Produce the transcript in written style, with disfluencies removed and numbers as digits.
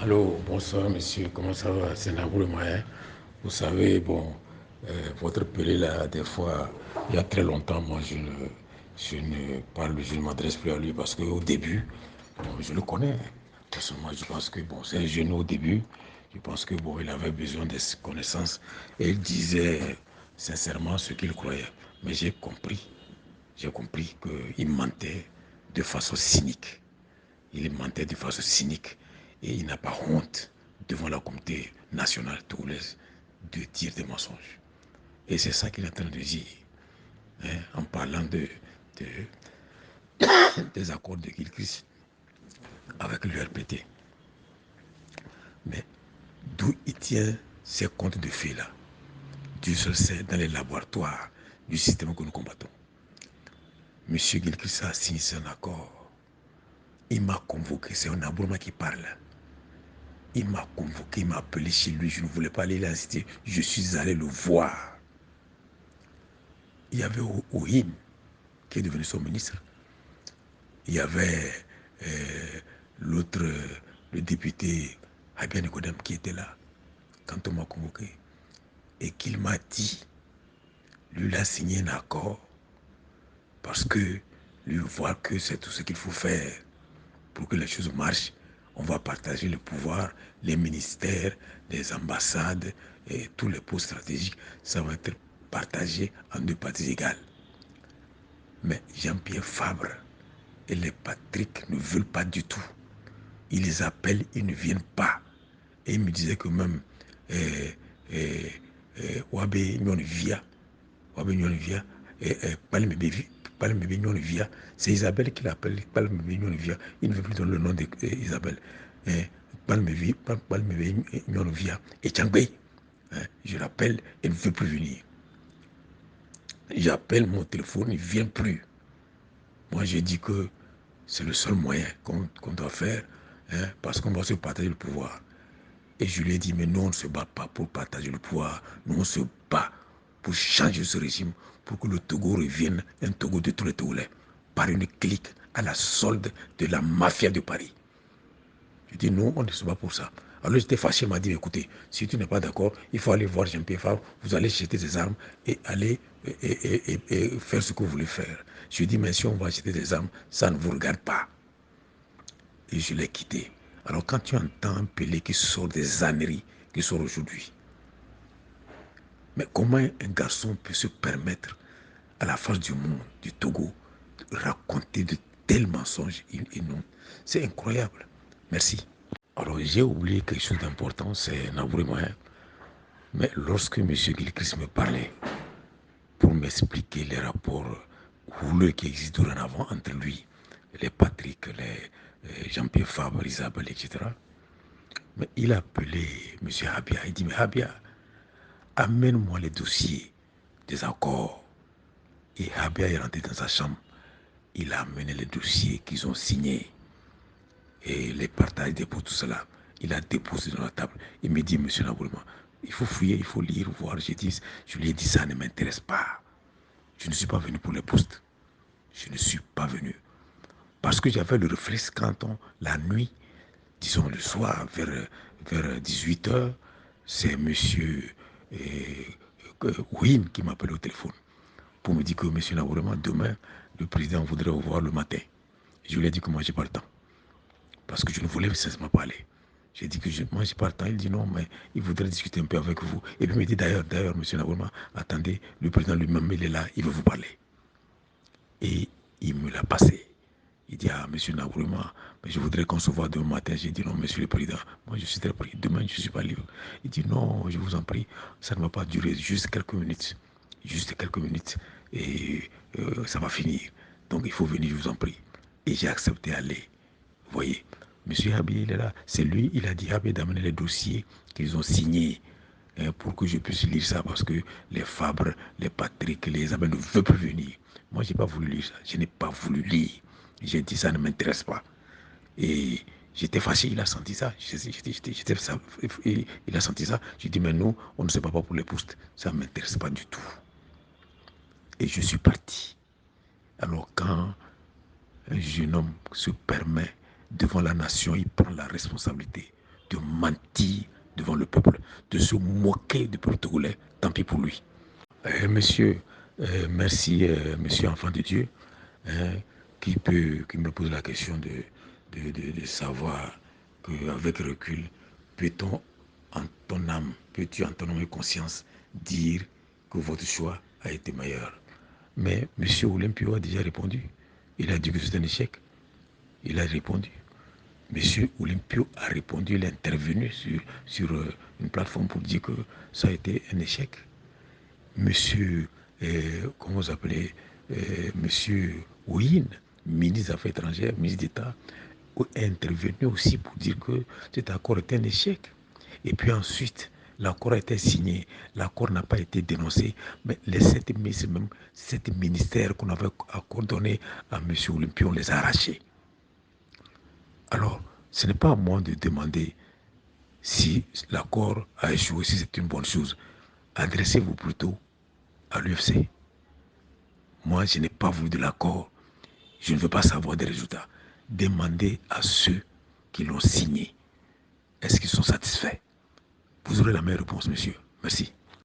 Allô, bonsoir monsieur, comment ça va? C'est Naboul Mahin. Vous savez, votre pelé là, des fois, il y a très longtemps, je ne m'adresse plus à lui parce qu'au début, je le connais. Personnellement, je pense que c'est un jeune au début. Je pense que il avait besoin de connaissances et il disait sincèrement ce qu'il croyait. Mais j'ai compris qu'il mentait de façon cynique. Il mentait de façon cynique et il n'a pas honte devant la communauté nationale togolaise de dire des mensonges. Et c'est ça qu'il est en train de dire en parlant de- des accords de Kilkis avec l'URPT. Mais d'où il tient ces comptes de faits là? Dieu seul sait dans les laboratoires du système que nous combattons. Monsieur Gilkis a signé un accord. Il m'a convoqué, c'est un Abourma qui parle. Il m'a convoqué, il m'a appelé chez lui. Je ne voulais pas aller à la cité. Je suis allé le voir. Il y avait Ouhim, qui est devenu son ministre. Il y avait l'autre, le député Habia Nikodem, qui était là quand on m'a convoqué. Et qu'il m'a dit, lui, il a signé un accord parce que lui voit que c'est tout ce qu'il faut faire pour que les choses marchent. On va partager le pouvoir, les ministères, les ambassades et tous les postes stratégiques. Ça va être partagé en deux parties égales. Mais Jean-Pierre Fabre et les Patrick ne veulent pas du tout. Ils les appellent, ils ne viennent pas. Et ils me disaient que même Wabe Nyonvia, Palmebe Nyonvia, c'est Isabelle qui l'appelle Palmebe Nyonvia. Il ne veut plus donner le nom d'Isabelle. Palmebe Nyonvia et Tchangbe. Je l'appelle, elle ne veut plus venir. J'appelle mon téléphone, il ne vient plus. Moi, j'ai dit que c'est le seul moyen qu'on doit faire parce qu'on va se partager le pouvoir. Et je lui ai dit, mais nous, on ne se bat pas pour partager le pouvoir. Nous, on se bat pour changer ce régime, pour que le Togo revienne un Togo de tous les Togolais, par une clique à la solde de la mafia de Paris. Je dis, non, on ne se bat pour ça. Alors j'étais fâché, il m'a dit, écoutez, si tu n'es pas d'accord, il faut aller voir Jean-Pierre Favre, vous allez jeter des armes et aller et faire ce que vous voulez faire. Je lui ai dit, mais si on va jeter des armes, ça ne vous regarde pas. Et je l'ai quitté. Alors quand tu entends un Pelé qui sort des âneries qui sort aujourd'hui, mais comment un garçon peut se permettre à la face du monde, du Togo, de raconter de tels mensonges et non? C'est incroyable. Merci. Alors j'ai oublié quelque chose d'important, c'est Nabouré Moyen. Mais lorsque M. Gilchrist me parlait pour m'expliquer les rapports houleux qui existent dorénavant entre lui, les Patrick, les Jean-Pierre Fabre, Isabelle, etc., mais il a appelé M. Habia. Il dit, mais Habia, amène-moi les dossiers des accords. Et Habia est rentré dans sa chambre. Il a amené les dossiers qu'ils ont signés. Et les partages pour tout cela. Il a déposé dans la table. Il me dit, monsieur Naboulma, il faut fouiller, il faut lire, voir. Je lui ai dit, ça ne m'intéresse pas. Je ne suis pas venu pour les postes. Je ne suis pas venu. Parce que j'avais le réflexe quand la nuit, disons le soir, vers 18 h, c'est monsieur Wim qui m'appelle au téléphone pour me dire que monsieur Nabourema, demain, le président voudrait vous voir le matin. Je lui ai dit que moi, je n'ai pas le temps. Parce que je ne voulais cessement parler. J'ai dit que moi, je n'ai pas le temps. Il dit non, mais il voudrait discuter un peu avec vous. Et puis il me dit d'ailleurs, monsieur Nabourema, attendez, le président lui-même, il est là, il veut vous parler. Et il me l'a passé. Il dit, ah, monsieur Nabourema, mais je voudrais qu'on se voit demain matin. J'ai dit, non, monsieur le président, moi je suis très pris. Demain, je ne suis pas libre. Il dit, non, je vous en prie, ça ne va pas durer juste quelques minutes. Juste quelques minutes. Et ça va finir. Donc, il faut venir, je vous en prie. Et j'ai accepté d'aller. Vous voyez, monsieur Habib, il est là. C'est lui, il a dit Habib d'amener les dossiers qu'ils ont signés pour que je puisse lire ça parce que les Fabre, les Patrick, les Isabelle ne veulent plus venir. Moi, je n'ai pas voulu lire ça. Je n'ai pas voulu lire. J'ai dit ça ne m'intéresse pas. Et j'étais fâché, il a senti ça. Il a senti ça. J'ai dit, mais nous, on ne se bat pas pour les postes. Ça ne m'intéresse pas du tout. Et je suis parti. Alors quand un jeune homme se permet devant la nation, il prend la responsabilité de mentir devant le peuple, de se moquer du peuple togolais, tant pis pour lui. Monsieur, merci, monsieur enfant de Dieu, hein, qui me pose la question de savoir qu'avec recul, peut-on en ton âme, peux-tu en ton âme et conscience dire que votre choix a été meilleur? Mais monsieur Olympio a déjà répondu. Il a dit que c'est un échec. Il a répondu. Monsieur Olympio a répondu, il est intervenu sur une plateforme pour dire que ça a été un échec. Monsieur, comment vous appelez, Monsieur Ouine, ministre des Affaires étrangères, ministre d'État, est intervenu aussi pour dire que cet accord était un échec. Et puis ensuite, l'accord a été signé, l'accord n'a pas été dénoncé, mais les 7 ministères qu'on avait accordonnés à M. Olympio, on les a arrachés. Alors, ce n'est pas à moi de demander si l'accord a échoué, si c'est une bonne chose. Adressez-vous plutôt à l'UFC. Moi, je n'ai pas voulu de l'accord. Je ne veux pas savoir des résultats. Demandez à ceux qui l'ont signé. Est-ce qu'ils sont satisfaits? Vous aurez la meilleure réponse, monsieur. Merci.